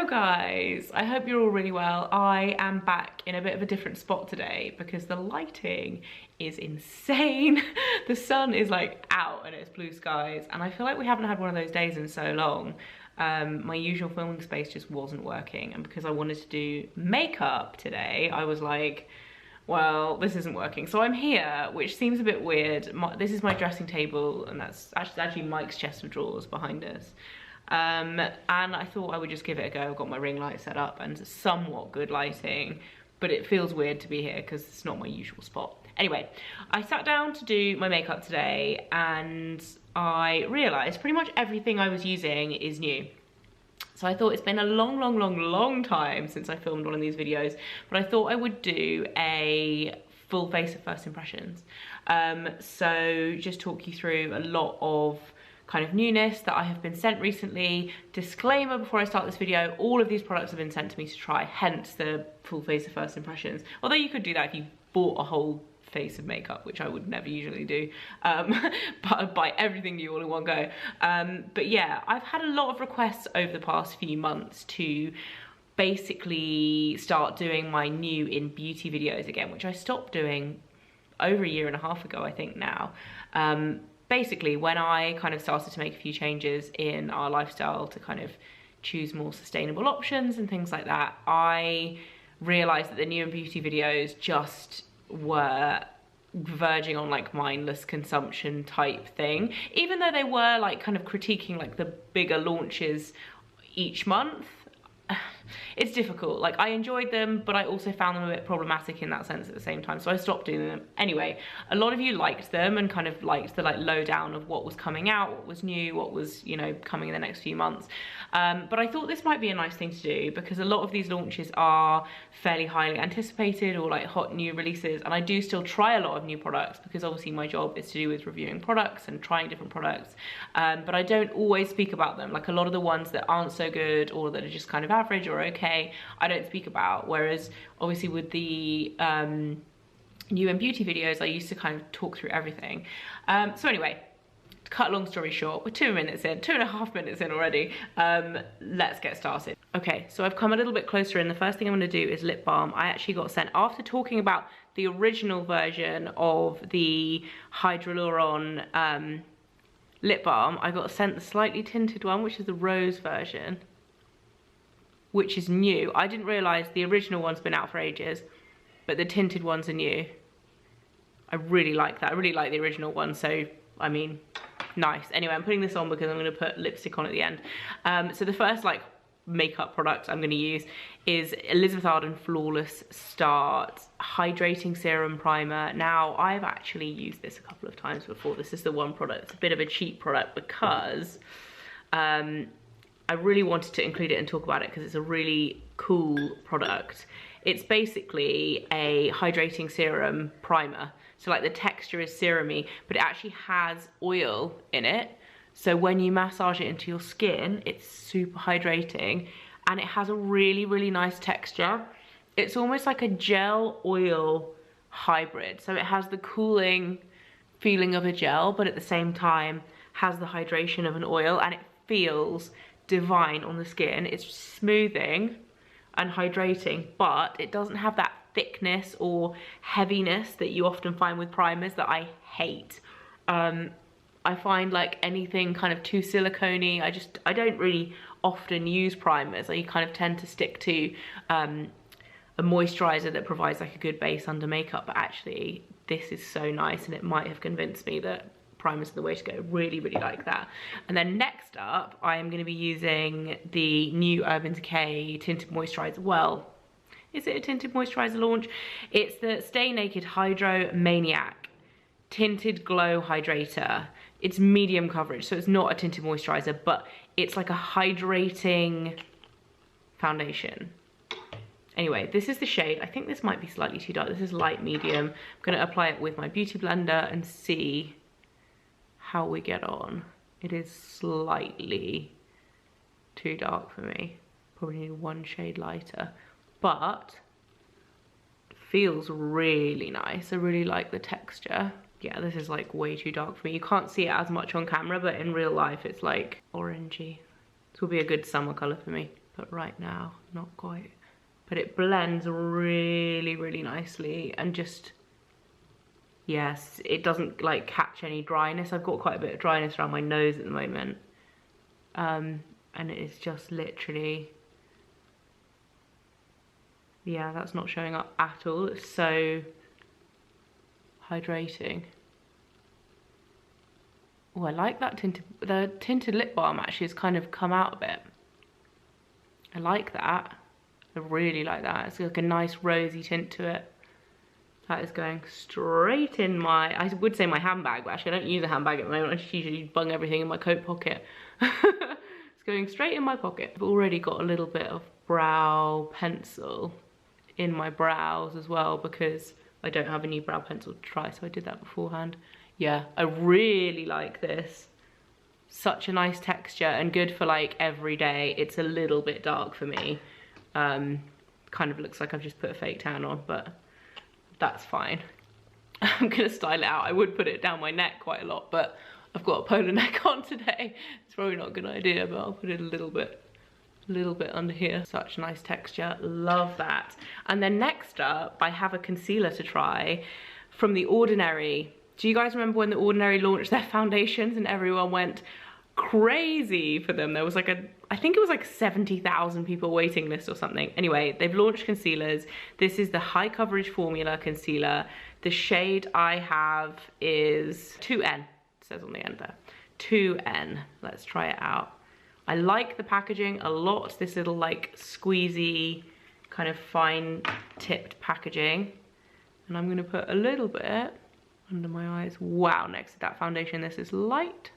guys, I hope you're all really well. I am back in a bit of a different spot today because the lighting is insane. The sun is like out and it's blue skies, and I feel like we haven't had one of those days in so long. My usual filming space just wasn't working, and because I wanted to do makeup today, I was like, well, this isn't working. So I'm here, which seems a bit weird. This is my dressing table, and that's actually Mike's chest of drawers behind us. And I thought I would just give it a go. I've got my ring light set up and somewhat good lighting, but it feels weird to be here because it's not my usual spot. Anyway, I sat down to do my makeup today and I realized pretty much everything I was using is new. So I thought it's been a long time since I filmed one of these videos, but I thought I would do a full face of first impressions. So just talk you through a lot of kind of newness that I have been sent recently. Disclaimer before I start this video, all of these products have been sent to me to try, hence the full face of first impressions. Although you could do that if you bought a whole face of makeup, which I would never usually do, but I'd buy everything new all in one go. But yeah, I've had a lot of requests over the past few months to basically start doing my new in beauty videos again, which I stopped doing over a year and a half ago, I think now. Basically, when I kind of started to make a few changes in our lifestyle to kind of choose more sustainable options and things like that, I realized that the new in beauty videos just were verging on like mindless consumption type thing, even though they were like kind of critiquing like the bigger launches each month. It's difficult. Like, I enjoyed them, but I also found them a bit problematic in that sense at the same time, so I stopped doing them. Anyway, a lot of you liked them and kind of liked the like lowdown of what was coming out, what was new, what was, you know, coming in the next few months. But I thought this might be a nice thing to do because a lot of these launches are fairly highly anticipated or like hot new releases, and I do still try a lot of new products because obviously my job is to do with reviewing products and trying different products, but I don't always speak about them. Like, a lot of the ones that aren't so good or that are just kind of average or okay, I don't speak about, whereas obviously with the new and beauty videos I used to kind of talk through everything. So anyway, to cut a long story short, we're 2.5 minutes in already. Let's get started. Okay, so I've come a little bit closer in. The first thing I'm going to do is lip balm. I actually got sent, after talking about the original version of the hyaluron lip balm, I got sent the slightly tinted one, which is the rose version, which is new. I didn't realise the original one's been out for ages, but the tinted ones are new. I really like that. I really like the original one, so I mean, nice. Anyway, I'm putting this on because I'm going to put lipstick on at the end. So the first like makeup product I'm going to use is Elizabeth Arden Flawless Start Hydrating Serum Primer. Now, I've actually used this a couple of times before. This is the one product. It's a bit of a cheap product because I really wanted to include it and talk about it because it's a really cool product. It's basically a hydrating serum primer. So like the texture is serumy, but it actually has oil in it. So when you massage it into your skin, it's super hydrating and it has a really nice texture. It's almost like a gel oil hybrid. So it has the cooling feeling of a gel, but at the same time has the hydration of an oil, and it feels divine on the skin. It's smoothing and hydrating, but it doesn't have that thickness or heaviness that you often find with primers that I hate. I find like anything kind of too silicone-y, I don't really often use primers. I kind of tend to stick to a moisturizer that provides like a good base under makeup, but actually this is so nice, and it might have convinced me that primers are the way to go. Really like that. And then next up, I am going to be using the new Urban Decay Tinted Moisturizer. Well, is it a tinted moisturizer launch? It's the Stay Naked Hydro Maniac Tinted Glow Hydrator. It's medium coverage, so it's not a tinted moisturizer, but it's like a hydrating foundation. Anyway, this is the shade. I think this might be slightly too dark. This is light medium. I'm going to apply it with my beauty blender and see how we get on. It is slightly too dark for me. Probably need one shade lighter, but it feels really nice. I really like the texture. Yeah, this is like way too dark for me. You can't see it as much on camera, but in real life it's like orangey. This will be a good summer color for me. but right now, not quite. But it blends really, really nicely, and just, yes, it doesn't like catch any dryness. I've got quite a bit of dryness around my nose at the moment. And it is just literally, yeah, that's not showing up at all. It's so hydrating. Oh, I like that the tinted lip balm actually has kind of come out a bit. I like that. I really like that. It's like a nice rosy tint to it. That is going straight in my, I would say my handbag, but actually I don't use a handbag at the moment. I just usually bung everything in my coat pocket. It's going straight in my pocket. I've already got a little bit of brow pencil in my brows as well, because I don't have a new brow pencil to try, so I did that beforehand. Yeah, I really like this. Such a nice texture and good for like every day. It's a little bit dark for me. Kind of looks like I've just put a fake tan on, but that's fine. I'm gonna style it out. I would put it down my neck quite a lot, but I've got a polo neck on today. It's probably not a good idea, but I'll put it a little bit under here. Such nice texture, love that. And then next up, I have a concealer to try from The Ordinary. Do you guys remember when The Ordinary launched their foundations and everyone went crazy for them? There was like I think it was like 70,000 people waiting list or something. Anyway, they've launched concealers. This is the High Coverage Formula Concealer. The shade I have is 2N, it says on the end there. 2N, let's try it out. I like the packaging a lot. This little like squeezy, kind of fine tipped packaging. And I'm gonna put a little bit under my eyes. Wow, next to that foundation, this is light.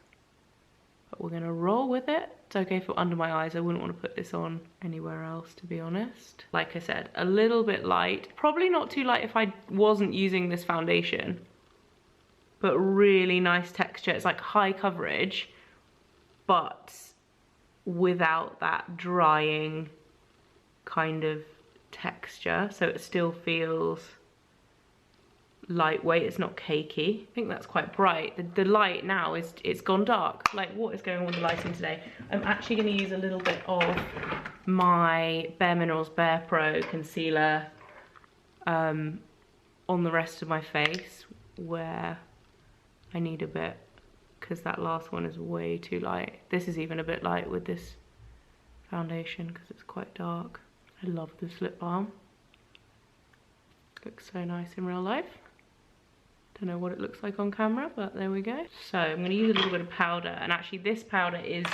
But we're gonna roll with it. It's okay for under my eyes. I wouldn't want to put this on anywhere else, to be honest. Like I said, a little bit light. Probably not too light if I wasn't using this foundation. But really nice texture. It's like high coverage, but without that drying kind of texture. So it still feels lightweight, it's not cakey. I think that's quite bright. The light now is, it's gone dark. Like, what is going on with the lighting today? I'm actually going to use a little bit of my Bare Minerals Bare Pro concealer on the rest of my face where I need a bit, because that last one is way too light. This is even a bit light with this foundation because it's quite dark. I love this lip balm. Looks so nice in real life. Don't know what it looks like on camera, but there we go. So I'm going to use a little bit of powder, and actually this powder is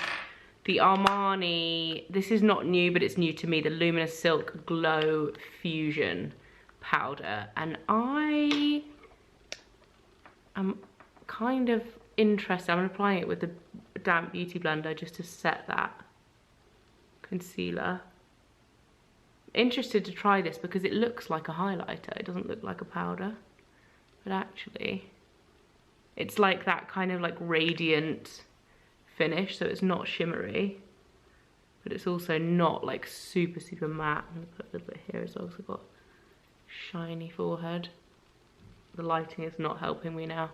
the Armani, this is not new, but it's new to me, the Luminous Silk Glow Fusion powder. And I am kind of interested, I'm applying it with the damp beauty blender just to set that concealer. Interested to try this because it looks like a highlighter, it doesn't look like a powder. But actually, it's like that kind of like radiant finish, so it's not shimmery, but it's also not like super, super matte. I'm gonna put a little bit here as well because I've got shiny forehead. The lighting is not helping me now.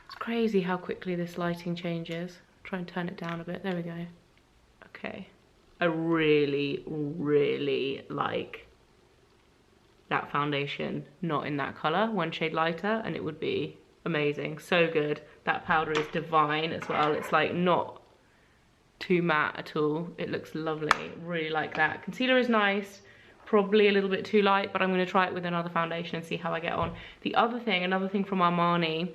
It's crazy how quickly this lighting changes. Try and turn it down a bit, there we go. Okay, I really, really like that foundation, not in that color, one shade lighter, and it would be amazing, so good. That powder is divine as well. It's like not too matte at all. It looks lovely, really like that. Concealer is nice, probably a little bit too light, but I'm gonna try it with another foundation and see how I get on. The other thing, another thing from Armani,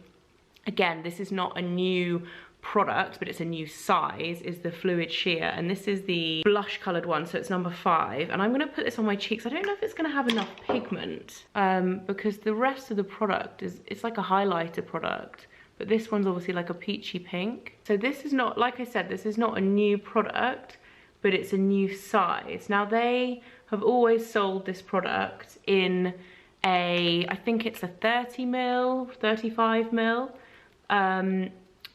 again, this is not a new product, but it's a new size, is the Fluid Sheer, and this is the blush colored one, so it's number 5, and I'm gonna put this on my cheeks. I don't know if it's gonna have enough pigment because the rest of the product is, it's like a highlighter product, but this one's obviously like a peachy pink. So this is not, like I said, this is not a new product, but it's a new size. Now they have always sold this product in a, I think it's a 30ml, 35ml,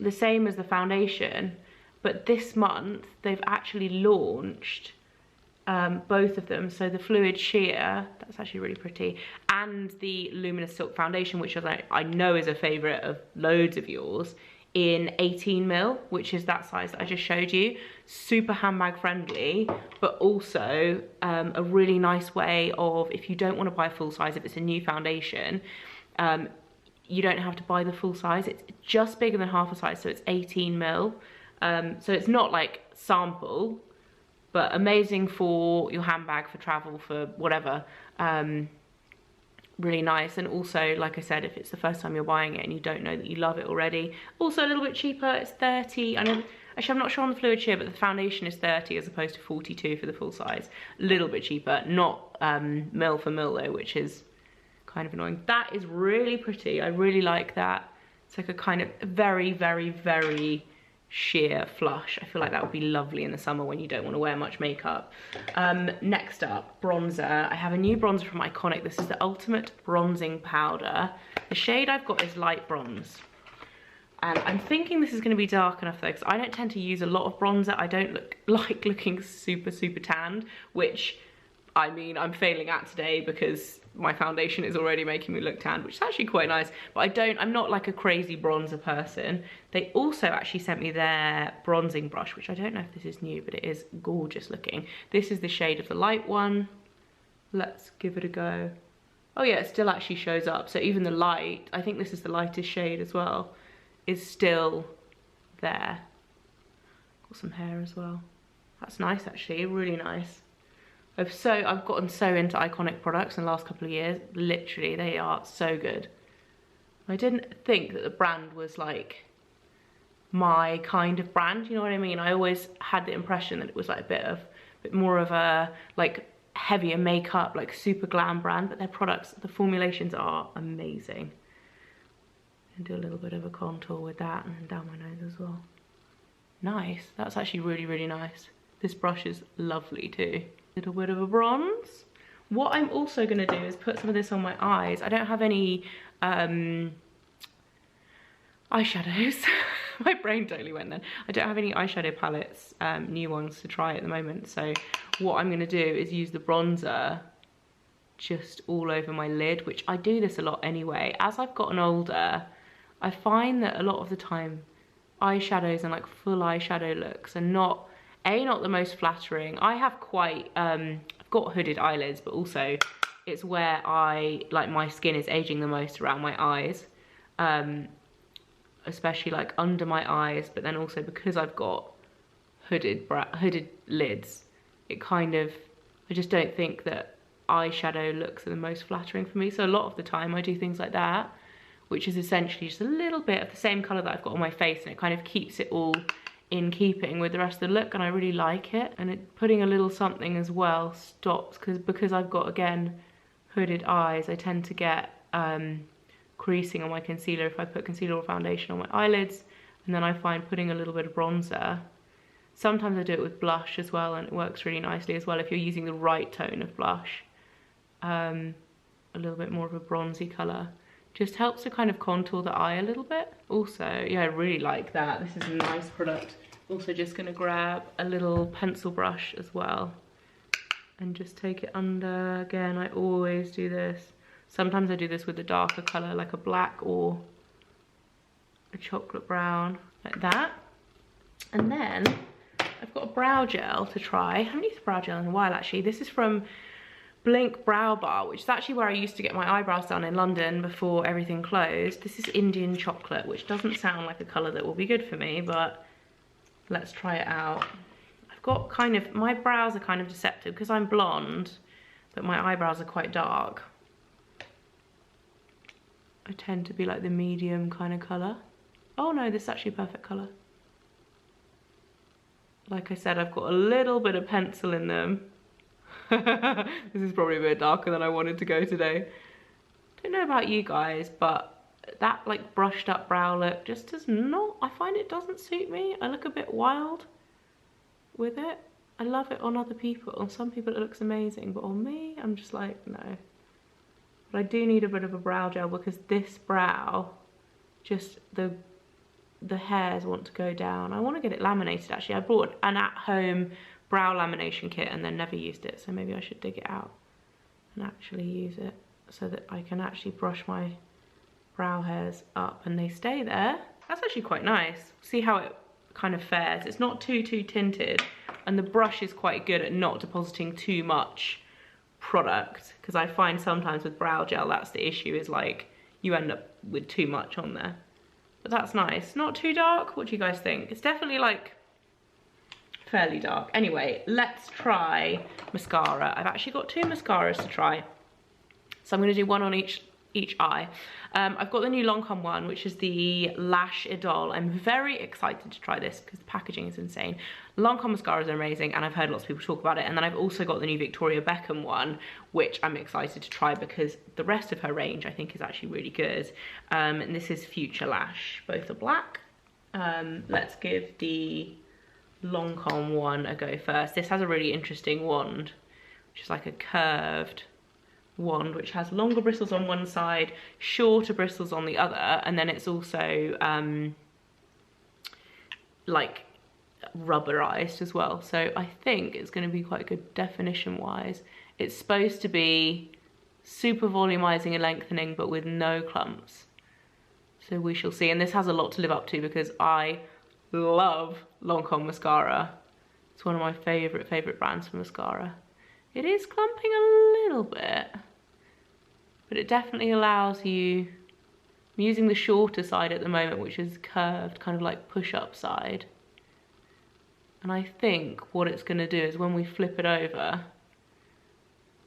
the same as the foundation, but this month they've actually launched both of them. So the Fluid Sheer, that's actually really pretty, and the Luminous Silk Foundation, which I know is a favorite of loads of yours, in 18mm, which is that size that I just showed you. Super handbag friendly, but also a really nice way of, if you don't want to buy a full size, if it's a new foundation, you don't have to buy the full size. It's just bigger than half a size, so it's 18mm. So it's not like sample, but amazing for your handbag, for travel, for whatever. Really nice. And also, like I said, if it's the first time you're buying it and you don't know that you love it already, also a little bit cheaper. It's 30. I know, actually I'm not sure on the Fluid Sheer, but the foundation is 30 as opposed to 42 for the full size. A little bit cheaper, not mil for mil though, which is kind of annoying. That is really pretty. I really like that. It's like a kind of very, very, very sheer flush. I feel like that would be lovely in the summer when you don't want to wear much makeup. Next up, bronzer. I have a new bronzer from Iconic. This is the Ultimate Bronzing Powder. The shade I've got is light bronze. And I'm thinking this is going to be dark enough though, because I don't tend to use a lot of bronzer. I don't like looking super, super tanned, which, I mean, I'm failing at today because my foundation is already making me look tanned, which is actually quite nice. But I'm not like a crazy bronzer person. They also actually sent me their bronzing brush, which I don't know if this is new, but it is gorgeous looking. This is the shade of the light one. Let's give it a go. Oh yeah, it still actually shows up. So even the light, I think this is the lightest shade as well, is still there. Got some hair as well. That's nice actually, really nice. I've gotten so into Iconic products in the last couple of years. Literally, they are so good. I didn't think that the brand was like my kind of brand, you know what I mean? I always had the impression that it was like a bit more of a like heavier makeup, like super glam brand, but their products, the formulations are amazing. And do a little bit of a contour with that and then down my nose as well. Nice, that's actually really, really nice. This brush is lovely too. Little bit of a bronze. What I'm also gonna do is put some of this on my eyes. I don't have any eyeshadows. My brain totally went then. I don't have any eyeshadow palettes, new ones to try at the moment. So what I'm gonna do is use the bronzer just all over my lid, which I do this a lot anyway. As I've gotten older, I find that a lot of the time eyeshadows and like full eyeshadow looks are not the most flattering. I have quite, I've got hooded eyelids, but also it's where my skin is aging the most around my eyes, especially like under my eyes, but then also because I've got hooded lids, it kind of, I just don't think that eyeshadow looks are the most flattering for me. So a lot of the time I do things like that, which is essentially just a little bit of the same colour that I've got on my face, and it kind of keeps it all in keeping with the rest of the look, and I really like it. And putting a little something as well stops, because I've got, again, hooded eyes, I tend to get creasing on my concealer if I put concealer or foundation on my eyelids. And then I find putting a little bit of bronzer, sometimes I do it with blush as well, and it works really nicely as well if you're using the right tone of blush. A little bit more of a bronzy colour. Just helps to kind of contour the eye a little bit. Also, yeah, I really like that. This is a nice product. Also just gonna grab a little pencil brush as well and just take it under. Again, I always do this. Sometimes I do this with a darker colour, like a black or a chocolate brown, like that. And then I've got a brow gel to try. I haven't used a brow gel in a while actually. This is from Blink Brow Bar, which is actually where I used to get my eyebrows done in London before everything closed. This is Indian chocolate, which doesn't sound like a colour that will be good for me, but let's try it out. I've got kind of, my brows are kind of deceptive because I'm blonde, but my eyebrows are quite dark. I tend to be like the medium kind of colour. Oh no, this is actually a perfect colour. Like I said, I've got a little bit of pencil in them. This is probably a bit darker than I wanted to go today. Don't know about you guys, but that like brushed up brow look just does not, I find it doesn't suit me. I look a bit wild with it. I love it on other people. On some people it looks amazing, but on me, I'm just like, no. But I do need a bit of a brow gel because this brow, just the hairs want to go down. I want to get it laminated actually. I bought an at-home brow lamination kit and then never used it, so maybe I should dig it out and actually use it so that I can actually brush my brow hairs up and they stay there. That's actually quite nice. See how it kind of fares. It's not too tinted, and the brush is quite good at not depositing too much product, because I find sometimes with brow gel that's the issue, is like you end up with too much on there. But that's nice. Not too dark. What do you guys think? It's definitely like fairly dark. Anyway, let's try mascara. I've actually got 2 mascaras to try, so I'm going to do one on each eye. I've got the new Lancome one, which is the Lash Idole. I'm very excited to try this because the packaging is insane. Lancome mascaras are amazing, and I've heard lots of people talk about it. And then I've also got the new Victoria Beckham one, which I'm excited to try because the rest of her range I think is actually really good. And this is Future Lash. Both are black. Let's give the Lancome one a go first. This has a really interesting wand, which is like a curved wand, which has longer bristles on one side, shorter bristles on the other, and then it's also like rubberized as well. So I think it's going to be quite good definition wise. It's supposed to be super volumizing and lengthening, but with no clumps. So we shall see. And this has a lot to live up to because I love Lancome mascara. It's one of my favorite brands for mascara. It is clumping a little bit, but it definitely allows you, I'm using the shorter side at the moment, which is curved, kind of like push-up side. And I think what it's going to do is when we flip it over,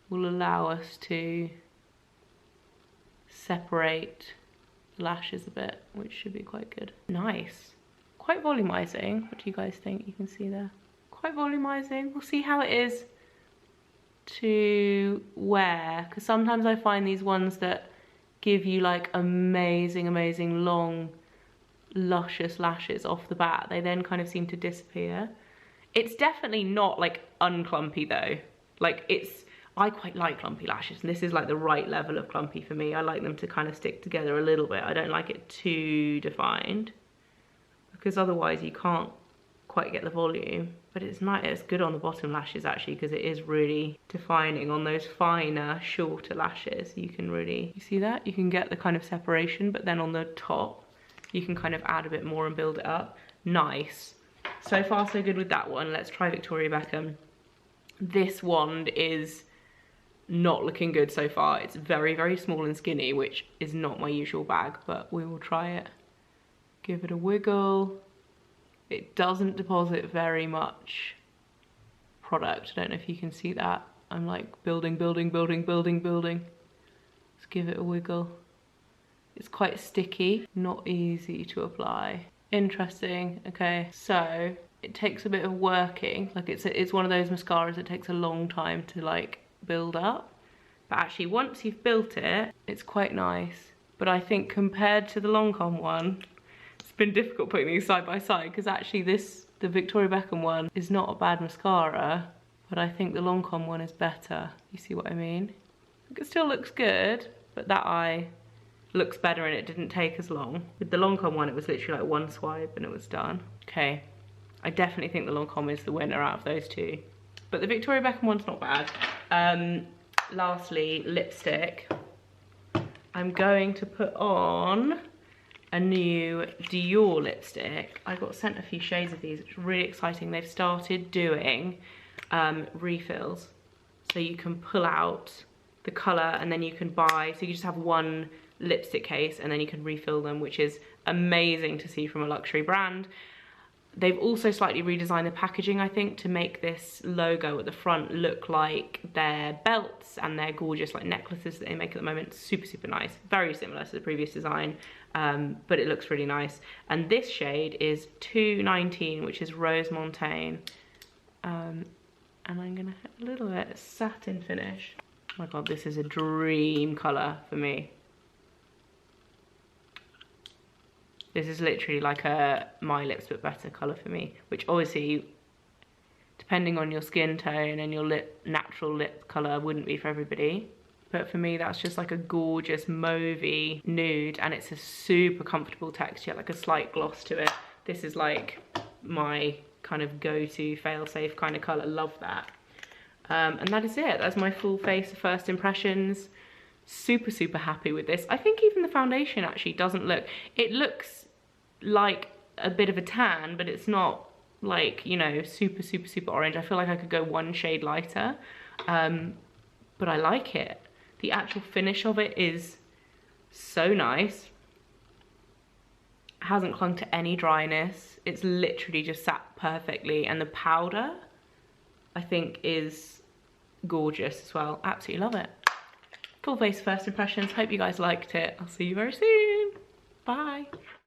will allow us to separate the lashes a bit, which should be quite good. Nice. Quite volumizing. What do you guys think? You can see there. Quite volumizing. We'll see how it is to wear, because sometimes I find these ones that give you like amazing long luscious lashes off the bat, they then kind of seem to disappear. It's definitely not like unclumpy though. Like I quite like clumpy lashes, and this is like the right level of clumpy for me. I like them to kind of stick together a little bit. I don't like it too defined, because otherwise you can't quite get the volume. But it's nice, it's good on the bottom lashes actually, because it is really defining on those finer, shorter lashes. You can really, you see that? You can get the kind of separation, but then on the top, you can kind of add a bit more and build it up. Nice. So far so good with that one. Let's try Victoria Beckham. This wand is not looking good so far. It's very small and skinny, which is not my usual bag, but we will try it. Give it a wiggle. It doesn't deposit very much product. I don't know if you can see that. I'm like building. Let's give it a wiggle. It's quite sticky, not easy to apply. Interesting. Okay, so it takes a bit of working. Like it's one of those mascaras that takes a long time to like build up. But actually once you've built it, it's quite nice. But I think compared to the Lancome one, it's been difficult putting these side by side, because actually the Victoria Beckham one is not a bad mascara, but I think the Lancome one is better. You see what I mean? It still looks good, but that eye looks better and it didn't take as long. With the Lancome one, it was literally like one swipe and it was done. Okay, I definitely think the Lancome is the winner out of those two, but the Victoria Beckham one's not bad. Lastly, lipstick. I'm going to put on a new Dior lipstick. I got sent a few shades of these, which is really exciting. They've started doing refills, so you can pull out the color and then you can buy, so you just have one lipstick case and then you can refill them, which is amazing to see from a luxury brand. They've also slightly redesigned the packaging, I think, to make this logo at the front look like their belts and their gorgeous like necklaces that they make at the moment. Super nice. Very similar to the previous design, but it looks really nice. And this shade is 219, which is Rose Montaigne. And I'm gonna hit a little bit satin finish. Oh my god, this is a dream color for me. This is literally like a My Lips But Better colour for me, which obviously, depending on your skin tone and your natural lip colour, wouldn't be for everybody. But for me, that's just like a gorgeous mauvey nude, and it's a super comfortable texture, like a slight gloss to it. This is like my kind of go-to fail-safe kind of colour. Love that. And that is it. That's my full face first impressions. Super happy with this. I think even the foundation actually doesn't look, it looks like a bit of a tan, but it's not like, you know, super, super, super orange. I feel like I could go one shade lighter, but I like it. The actual finish of it is so nice. It hasn't clung to any dryness. It's literally just sat perfectly, and the powder I think is gorgeous as well. Absolutely love it. Full face first impressions. Hope you guys liked it. I'll see you very soon. Bye.